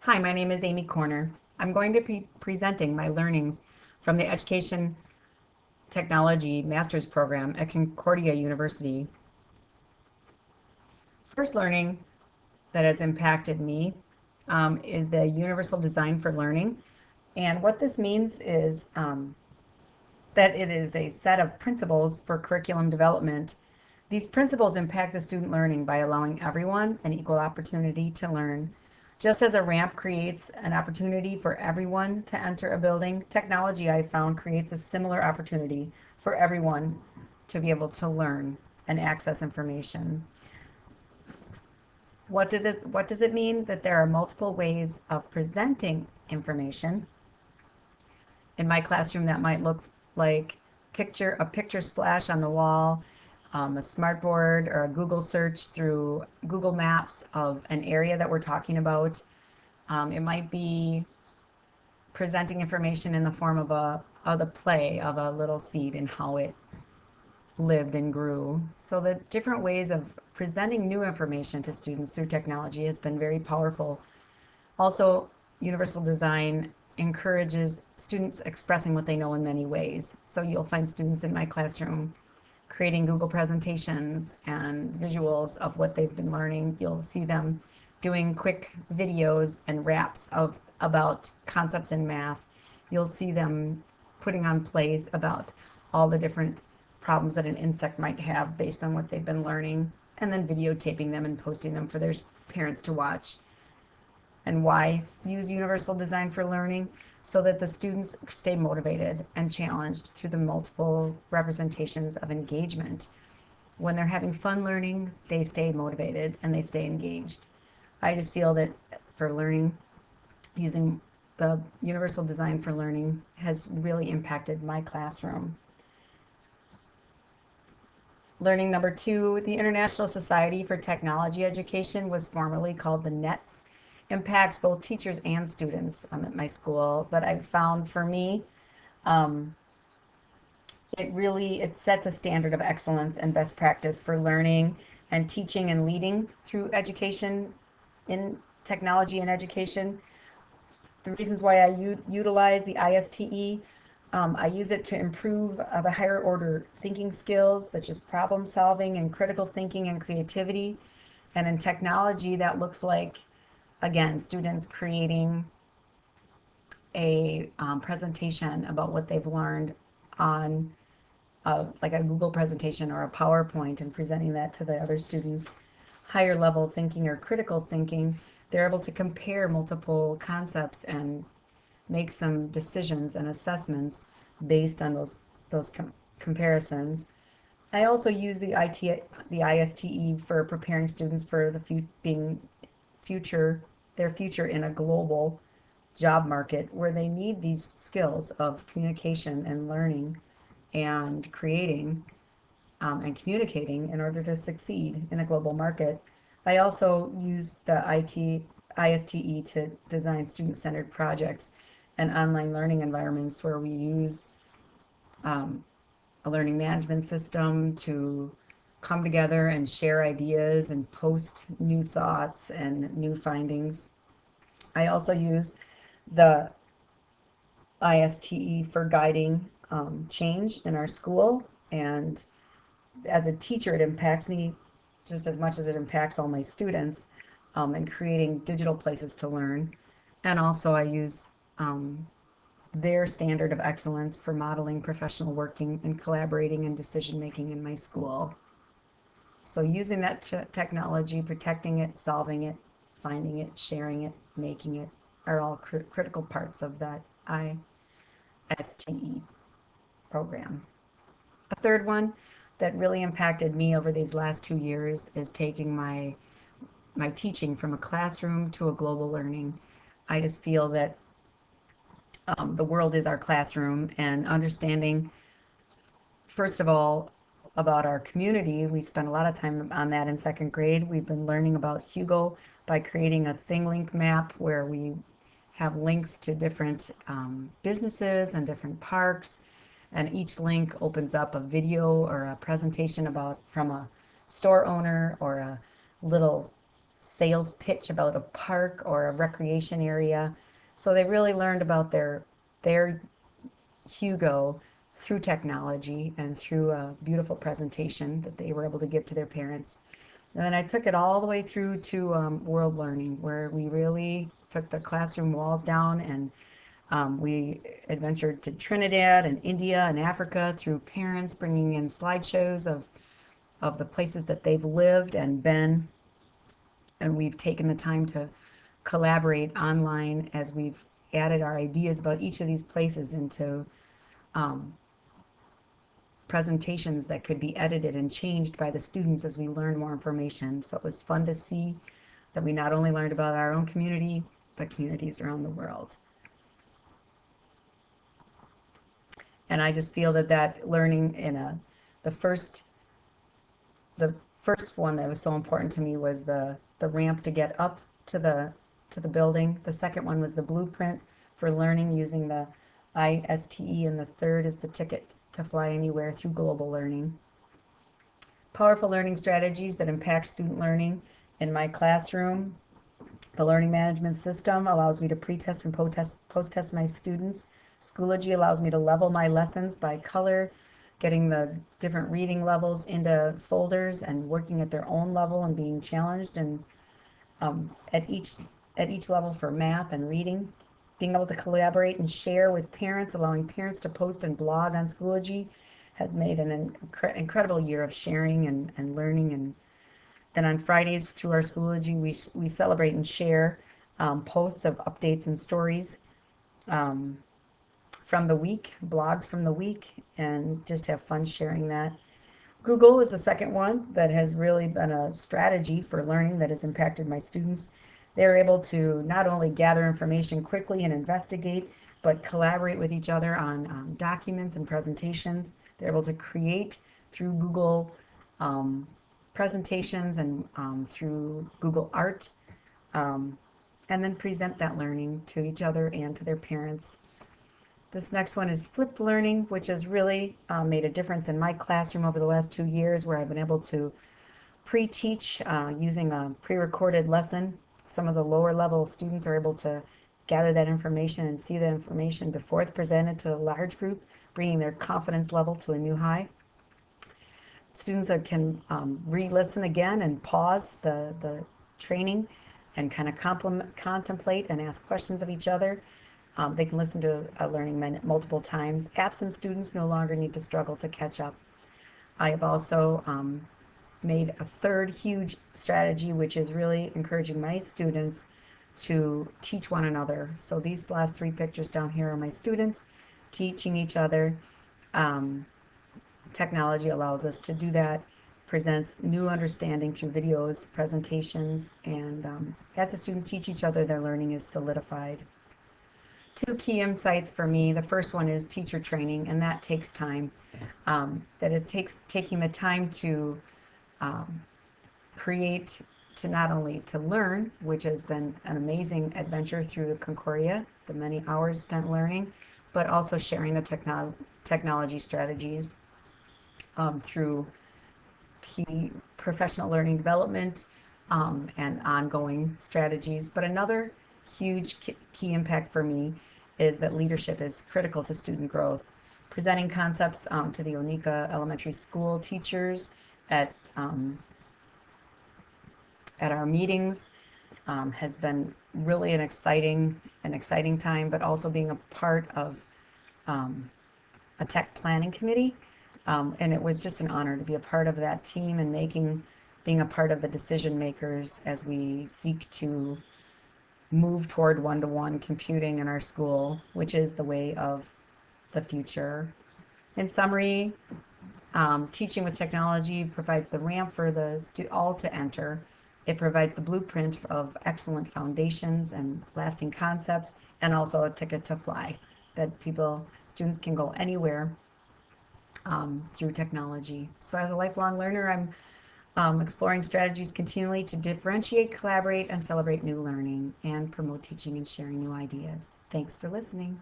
Hi, my name is Amy Corner. I'm going to be presenting my learnings from the Education Technology Master's Program at Concordia University. First learning that has impacted me is the Universal Design for Learning. And what this means is that it is a set of principles for curriculum development. These principles impact the student learning by allowing everyone an equal opportunity to learn. Just as a ramp creates an opportunity for everyone to enter a building, technology, I found, creates a similar opportunity for everyone to be able to learn and access information. What does it mean? That there are multiple ways of presenting information. In my classroom, that might look like a picture splash on the wall, a smartboard, or a Google search through Google Maps of an area that we're talking about. It might be presenting information in the form of the play of a little seed and how it lived and grew. So the different ways of presenting new information to students through technology has been very powerful. Also, universal design encourages students expressing what they know in many ways. So you'll find students in my classroom creating Google presentations and visuals of what they've been learning. You'll see them doing quick videos and raps about concepts in math. You'll see them putting on plays about all the different problems that an insect might have based on what they've been learning, and then videotaping them and posting them for their parents to watch. And why use universal design for learning? So that the students stay motivated and challenged through the multiple representations of engagement. When they're having fun learning, they stay motivated and they stay engaged. I just feel that for learning, using the universal design for learning has really impacted my classroom. Learning number 2, the International Society for Technology Education was formerly called the NETS. Impacts both teachers and students at my school, but I've found for me, it sets a standard of excellence and best practice for learning and teaching and leading through education in technology and education. The reasons why I utilize the ISTE, I use it to improve the higher order thinking skills such as problem solving and critical thinking and creativity. And in technology, that looks like, again, students creating a presentation about what they've learned on like a Google presentation or a PowerPoint and presenting that to the other students. Higher level thinking or critical thinking, they're able to compare multiple concepts and make some decisions and assessments based on those comparisons. I also use the ISTE for preparing students for their future in a global job market where they need these skills of communication and learning and creating and communicating in order to succeed in a global market. I also use the ISTE to design student-centered projects and online learning environments where we use a learning management system to come together and share ideas and post new thoughts and new findings. I also use the ISTE for guiding change in our school, and as a teacher it impacts me just as much as it impacts all my students in creating digital places to learn. And also I use their standard of excellence for modeling professional working and collaborating and decision making in my school. So using that technology, protecting it, solving it, finding it, sharing it, making it are all critical parts of that ISTE program. A third one that really impacted me over these last 2 years is taking my teaching from a classroom to a global learning. I just feel that the world is our classroom, and understanding, first of all, about our community. We spent a lot of time on that in second grade. We've been learning about Hugo by creating a ThingLink map where we have links to different businesses and different parks, and each link opens up a video or a presentation from a store owner or a little sales pitch about a park or a recreation area. So they really learned about their Hugo through technology and through a beautiful presentation that they were able to give to their parents. And then I took it all the way through to world learning, where we really took the classroom walls down, and we adventured to Trinidad and India and Africa through parents bringing in slideshows of the places that they've lived and been. And we've taken the time to collaborate online as we've added our ideas about each of these places into um, presentations that could be edited and changed by the students as we learn more information. So it was fun to see that we not only learned about our own community, but communities around the world. And I just feel that learning the first the first one that was so important to me was the ramp to get up to the building. The second one was the blueprint for learning using the ISTE, and the third is the ticket to fly anywhere through global learning. Powerful learning strategies that impact student learning in my classroom. The learning management system allows me to pre-test and post-test my students. Schoology allows me to level my lessons by color, getting the different reading levels into folders and working at their own level and being challenged and at each level for math and reading. Being able to collaborate and share with parents, allowing parents to post and blog on Schoology, has made an incredible year of sharing and learning. And then on Fridays through our Schoology, we celebrate and share posts of updates and stories from the week, blogs from the week, and just have fun sharing that. Google is the second one that has really been a strategy for learning that has impacted my students. They're able to not only gather information quickly and investigate, but collaborate with each other on documents and presentations. They're able to create through Google presentations and through Google Art, and then present that learning to each other and to their parents. This next one is flipped learning, which has really made a difference in my classroom over the last 2 years, where I've been able to pre-teach using a pre-recorded lesson. Some of the lower level students are able to gather that information and see the information before it's presented to a large group, bringing their confidence level to a new high. Students can re-listen again and pause the training and kind of contemplate and ask questions of each other. They can listen to a learning minute multiple times. Absent students no longer need to struggle to catch up. I have also made a third huge strategy, which is really encouraging my students to teach one another. So these last 3 pictures down here are my students teaching each other. Technology allows us to do that, presents new understanding through videos, presentations, and as the students teach each other, their learning is solidified. 2 key insights for me. The first one is teacher training, and that takes time. That it takes taking the time to create, to not only to learn, which has been an amazing adventure through Concordia, the many hours spent learning, but also sharing the technology strategies through professional learning development and ongoing strategies. But another huge key impact for me is that leadership is critical to student growth. Presenting concepts to the Onika Elementary School teachers at our meetings has been really an exciting time, but also being a part of a tech planning committee. And it was just an honor to be a part of that team and being a part of the decision makers as we seek to move toward one-to-one computing in our school, which is the way of the future. In summary, teaching with technology provides the ramp for all to enter. It provides the blueprint of excellent foundations and lasting concepts, and also a ticket to fly, that students can go anywhere through technology. So as a lifelong learner, I'm exploring strategies continually to differentiate, collaborate, and celebrate new learning and promote teaching and sharing new ideas. Thanks for listening.